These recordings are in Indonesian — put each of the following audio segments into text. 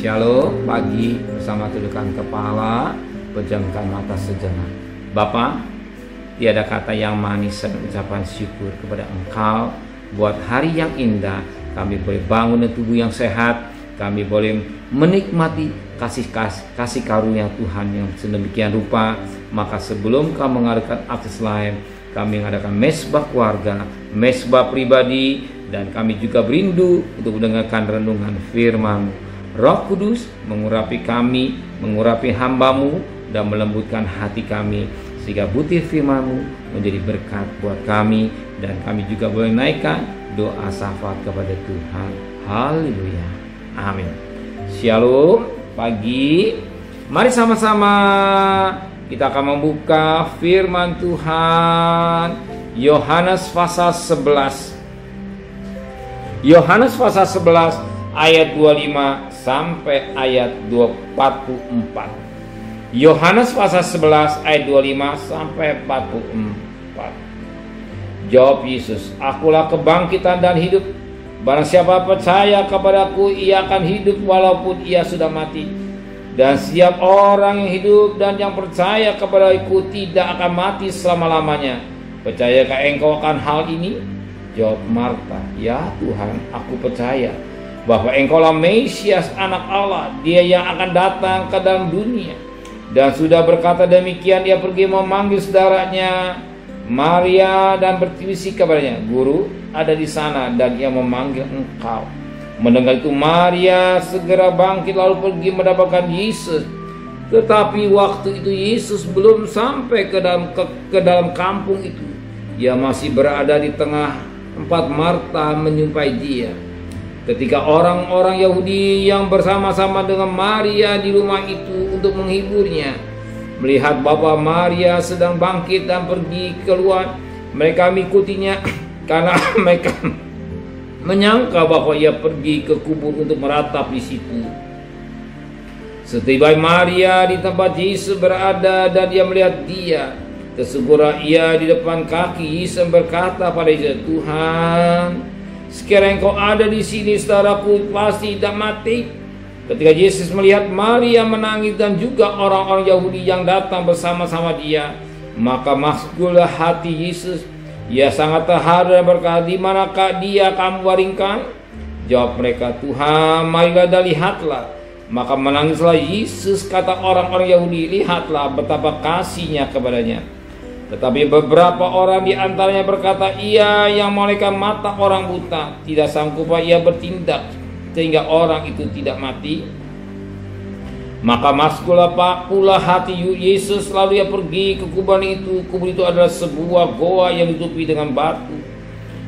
Shalom, pagi bersama tundukkan kepala, pejamkan mata sejenak. Bapa, tiada kata yang manis dan ucapan syukur kepada Engkau buat hari yang indah. Kami boleh bangun dengan tubuh yang sehat, kami boleh menikmati kasih karunia Tuhan yang sedemikian rupa. Maka sebelum kami mengadakan akses lain, kami mengadakan mesbah keluarga, mesbah pribadi, dan kami juga berindu untuk mendengarkan renungan firman. Roh Kudus mengurapi kami, mengurapi hamba-Mu, dan melembutkan hati kami, sehingga butir firman-Mu menjadi berkat buat kami, dan kami juga boleh naikkan doa syafaat kepada Tuhan. Haleluya, amin. Shalom, pagi. Mari sama-sama kita akan membuka firman Tuhan. Yohanes pasal 11. Yohanes pasal 11 ayat 25 sampai ayat 24. Yohanes pasal 11 ayat 25 sampai 44. Jawab Yesus, "Akulah kebangkitan dan hidup. Barang siapa percaya kepadaku, ia akan hidup walaupun ia sudah mati. Dan setiap orang yang hidup dan yang percaya kepadaku tidak akan mati selama-lamanya. Percayakah engkau akan hal ini?" Jawab Marta, "Ya Tuhan, aku percaya bahwa engkaulah Mesias, anak Allah, dia yang akan datang ke dalam dunia." Dan sudah berkata demikian, ia pergi memanggil saudaranya Maria dan berbisik kepadanya, "Guru ada di sana dan ia memanggil engkau." Mendengar itu Maria segera bangkit lalu pergi mendapatkan Yesus. Tetapi waktu itu Yesus belum sampai ke dalam kampung itu. Ia masih berada di tengah tempat Marta menyumpai dia. Ketika orang-orang Yahudi yang bersama-sama dengan Maria di rumah itu untuk menghiburnya melihat bahwa Maria sedang bangkit dan pergi keluar, mereka mengikutinya karena mereka menyangka bahwa ia pergi ke kubur untuk meratap di situ. Setiba Maria di tempat Yesus berada dan dia melihat dia, tersegera ia di depan kaki Yesus berkata pada Yesus, "Tuhan, sekiranya engkau ada di sini, saudaraku pasti tidak mati." Ketika Yesus melihat Maria menangis dan juga orang-orang Yahudi yang datang bersama-sama dia, maka masuklah hati Yesus. Ia sangat terharu dan berkata, "Di manakah dia kamu baringkan?" Jawab mereka, "Tuhan, marilah dan lihatlah." Maka menangislah Yesus. Kata orang-orang Yahudi, "Lihatlah betapa kasihnya kepadanya." Tetapi beberapa orang di antaranya berkata, "Ia yang memolehkan mata orang buta, tidak sanggup ia bertindak sehingga orang itu tidak mati?" Maka masuklah pula hati Yesus, lalu ia pergi ke kuburan itu. Kubur itu adalah sebuah goa yang ditutupi dengan batu.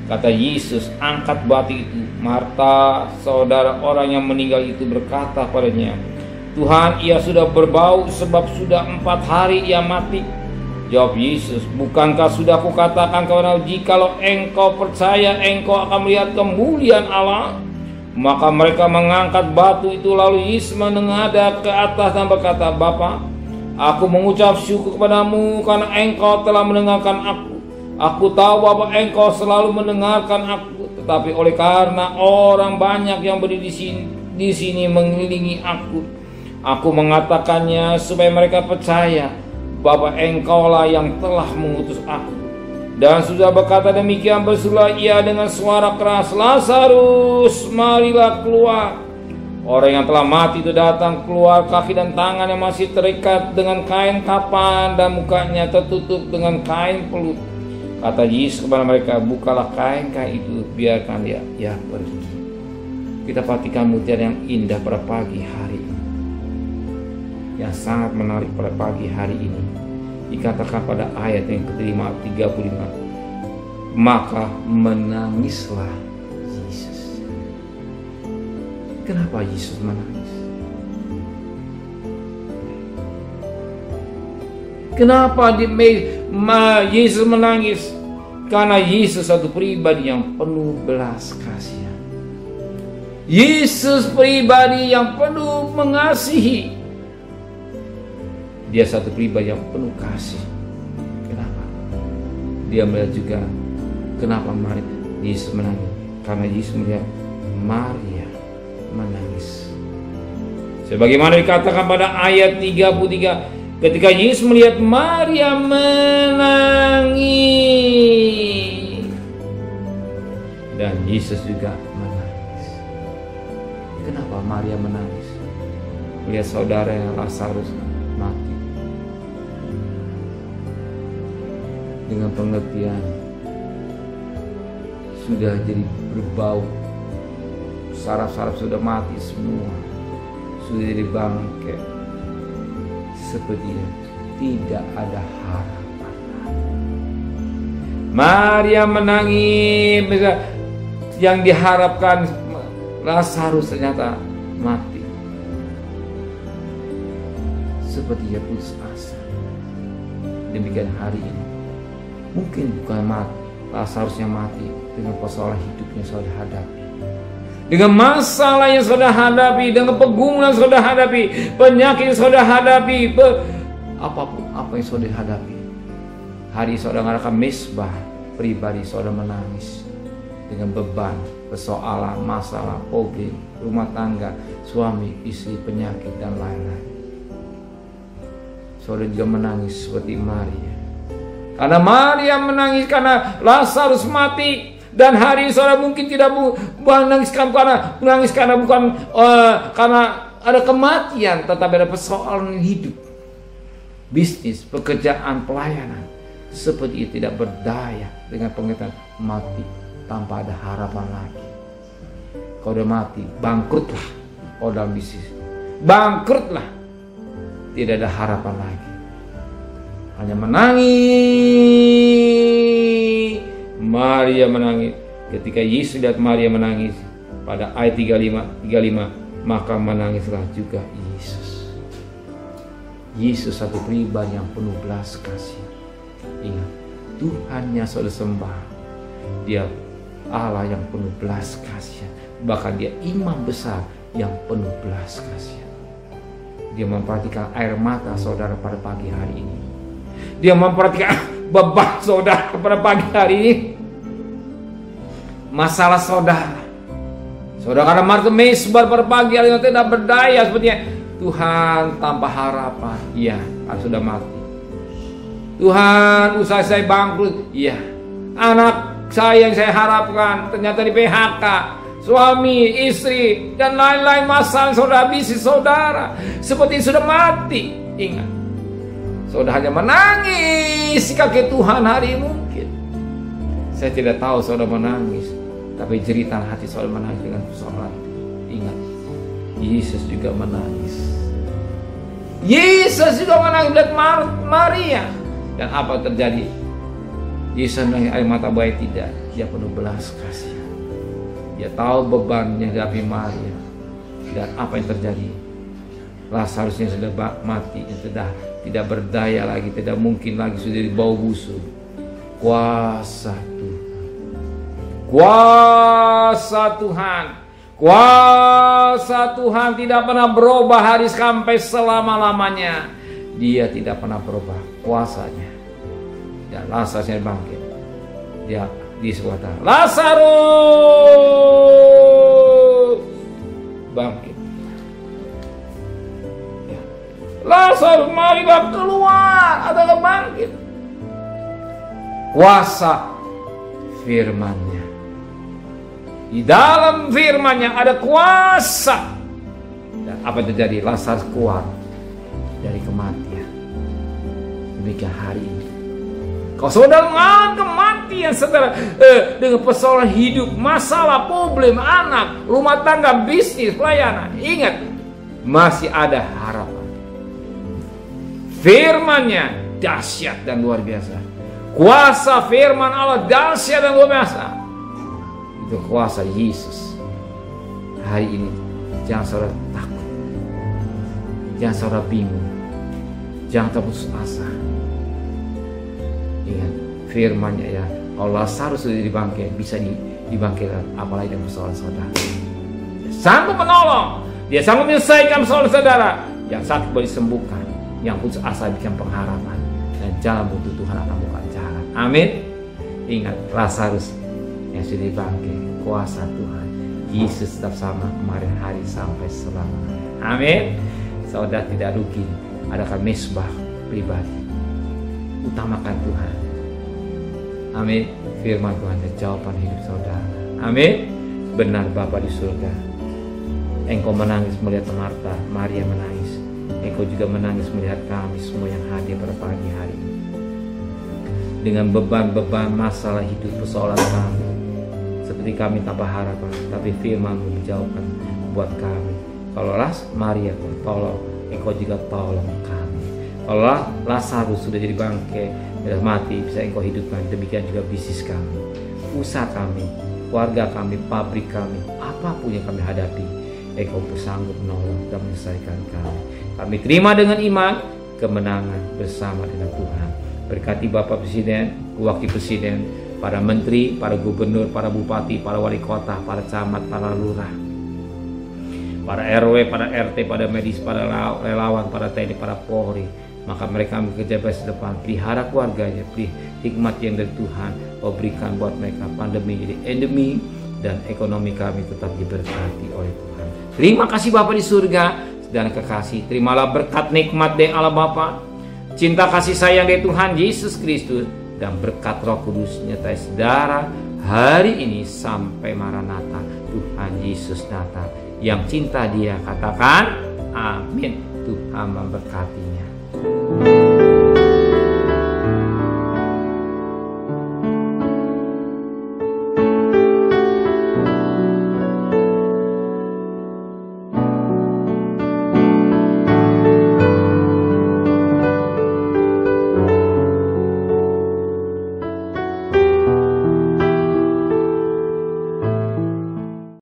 Kata Yesus, "Angkat batu itu." Marta, saudara orang yang meninggal itu, berkata padanya, "Tuhan, ia sudah berbau sebab sudah 4 hari ia mati." Jawab Yesus, "Bukankah sudah kukatakan kepadamu, jikalau engkau percaya, engkau akan melihat kemuliaan Allah?" Maka mereka mengangkat batu itu, lalu Yesus menengadah ke atas dan berkata, "Bapa, aku mengucap syukur kepadamu karena engkau telah mendengarkan aku. Aku tahu bahwa engkau selalu mendengarkan aku, tetapi oleh karena orang banyak yang berdiri di sini mengelilingi aku mengatakannya supaya mereka percaya bahwa engkaulah yang telah mengutus aku." Dan sudah berkata demikian, berserulah ia dengan suara keras, "Lazarus, marilah keluar." Orang yang telah mati itu datang keluar, kaki dan tangannya masih terikat dengan kain kapan dan mukanya tertutup dengan kain pelut. Kata Yesus kepada mereka, "Bukalah kain-kain itu, biarkan dia pergi." Kita perhatikan mutiara yang indah pada pagi hari ini, yang sangat menarik pada pagi hari ini. Dikatakan pada ayat yang ke-35, maka menangislah Yesus. Kenapa Yesus menangis? Kenapa Yesus menangis? Karena Yesus satu pribadi yang penuh belas kasihan. Yesus pribadi yang penuh mengasihi. Dia satu pribadi yang penuh kasih. Kenapa? Dia melihat juga kenapa Yesus menangis. Karena Yesus melihat Maria menangis. Sebagaimana dikatakan pada ayat 33, ketika Yesus melihat Maria menangis, dan Yesus juga menangis. Kenapa Maria menangis? Melihat saudara yang Lazarus mati. Dengan pengertian sudah jadi berbau, saraf-saraf sudah mati semua, sudah jadi bangkai, sepertinya tidak ada harapan. Maria menangis, yang diharapkan Lazarus ternyata mati, sepertinya putus asa. Demikian hari ini, mungkin bukan mati, Lazarus yang mati dengan persoalan hidupnya saudara hadapi, dengan masalah yang saudara hadapi, dengan pergumulan saudara hadapi, penyakit yang saudara hadapi, apapun apa yang saudara hadapi. Hari saudara mengadakan mesbah pribadi, saudara menangis dengan beban, persoalan, masalah, problem, rumah tangga, suami, istri, penyakit, dan lain-lain. Saudara juga menangis seperti Maria. Karena Maria menangis karena Lazarus mati. Dan hari ini saudara mungkin tidak menangis karena bukan karena ada kematian, tetapi ada persoalan hidup, bisnis, pekerjaan, pelayanan. Seperti itu tidak berdaya dengan pengertian mati tanpa ada harapan lagi. Kau udah mati, bangkrutlah. Kau dalam bisnis, bangkrutlah. Tidak ada harapan lagi. Hanya menangis. Maria menangis. Ketika Yesus lihat Maria menangis pada ayat 35, maka menangislah juga Yesus. Yesus satu pribadi yang penuh belas kasih. Ingat, Tuhannya saudara sembah, Dia Allah yang penuh belas kasihan. Bahkan Dia imam besar yang penuh belas kasihan. Dia memperhatikan air mata saudara pada pagi hari ini. Dia memperhatikan beban saudara pada pagi hari ini. Masalah saudara karena Marta mesbah pada pagi hari ini tidak berdaya, sepertinya Tuhan tanpa harapan. Iya, aku sudah mati. Tuhan, usaha saya bangkrut. Iya, anak saya yang saya harapkan ternyata di PHK, suami, istri, dan lain-lain masalah saudara, bisnis saudara seperti sudah mati. Ingat, saudara hanya menangis di kaki Tuhan hari ini mungkin. Saya tidak tahu saudara menangis, tapi jeritan hati saudara menangis dengan persoalan. Ingat, Yesus juga menangis. Yesus juga menangis melihat Maria. Dan apa yang terjadi? Yesus menangis air mata baik tidak. Dia penuh belas kasihan. Dia tahu beban yang dihadapi Maria. Dan apa yang terjadi? Lazarusnya sudah mati, sudah tidak berdaya lagi, tidak mungkin lagi, sudah dibawa busuk. Kuasa Tuhan, kuasa Tuhan, kuasa Tuhan tidak pernah berubah hari sampai selama-lamanya. Dia tidak pernah berubah kuasanya. Dan Lazarusnya bangkit. Dia disuara, Lazarus bangkit. Ya. Lazarus, marilah keluar, adalah bangkit. Kuasa firman-Nya. Di dalam firman-Nya ada kuasa. Dan apa yang terjadi? Lazarus keluar dari kematian. Demikian hari ini. Kalau saudara mengalami kematian saudara, dengan persoalan hidup, masalah, problem, anak, rumah tangga, bisnis, pelayanan, ingat, masih ada harapan. Firman-Nya dahsyat dan luar biasa. Kuasa firman Allah dahsyat dan luar biasa. Itu kuasa Yesus. Hari ini jangan saudara takut, jangan saudara bingung, jangan terputus asa. Ingat firman-Nya ya, kalau Lazarus sudah dibangkit, bisa dibangkitkan, apalagi dengan persoalan saudara. Dia sanggup menolong, Dia sanggup menyelesaikan persoalan saudara. Yang sakit boleh disembuhkan, yang putus asa bikin pengharapan, dan jalan untuk Tuhan akan buka jalan. Amin. Ingat Lazarus yang sudah dibangkit, kuasa Tuhan Yesus tetap sama kemarin, hari sampai selamanya. Amin. Saudara tidak rugi adakan mesbah pribadi. Utamakan Tuhan. Amin. Firman Tuhan dan jawaban hidup saudara. Amin. Benar Bapa di surga, Engkau menangis melihat Marta, Maria menangis. Engkau juga menangis melihat kami semua yang hadir pada pagi hari ini. Dengan beban-beban masalah hidup persoalan kami, seperti kami tanpa harapan, tapi firman-Mu menjawabkan buat kami. Kalaulah Maria Kau tolong, Engkau juga tolong kami. Kalaulah Lazarus sudah jadi bangkai, sudah mati, bisa Engkau hidupkan. Demikian juga bisnis kami, usaha kami, keluarga kami, pabrik kami, apapun yang kami hadapi, Engkau bersanggup menolong dan menyelesaikan kami. Kami terima dengan iman kemenangan bersama dengan Tuhan. Berkati Bapak Presiden, Wakil Presiden, para menteri, para gubernur, para bupati, para wali kota, para camat, para lurah, para RW, para RT, para medis, para relawan, para TNI, para Polri. Maka mereka bekerja bersama depan, pelihara keluarganya, beri hikmat yang dari Tuhan, Kau berikan buat mereka. Pandemi jadi endemi, dan ekonomi kami tetap diberkati oleh Tuhan. Terima kasih Bapa di surga dan kekasih. Terimalah berkat nikmat dari Allah Bapa, cinta kasih sayang dari Tuhan Yesus Kristus, dan berkat Roh Kudus nyertai saudara hari ini sampai Maranatha. Tuhan Yesus datang. Yang cinta Dia katakan amin. Tuhan memberkatinya.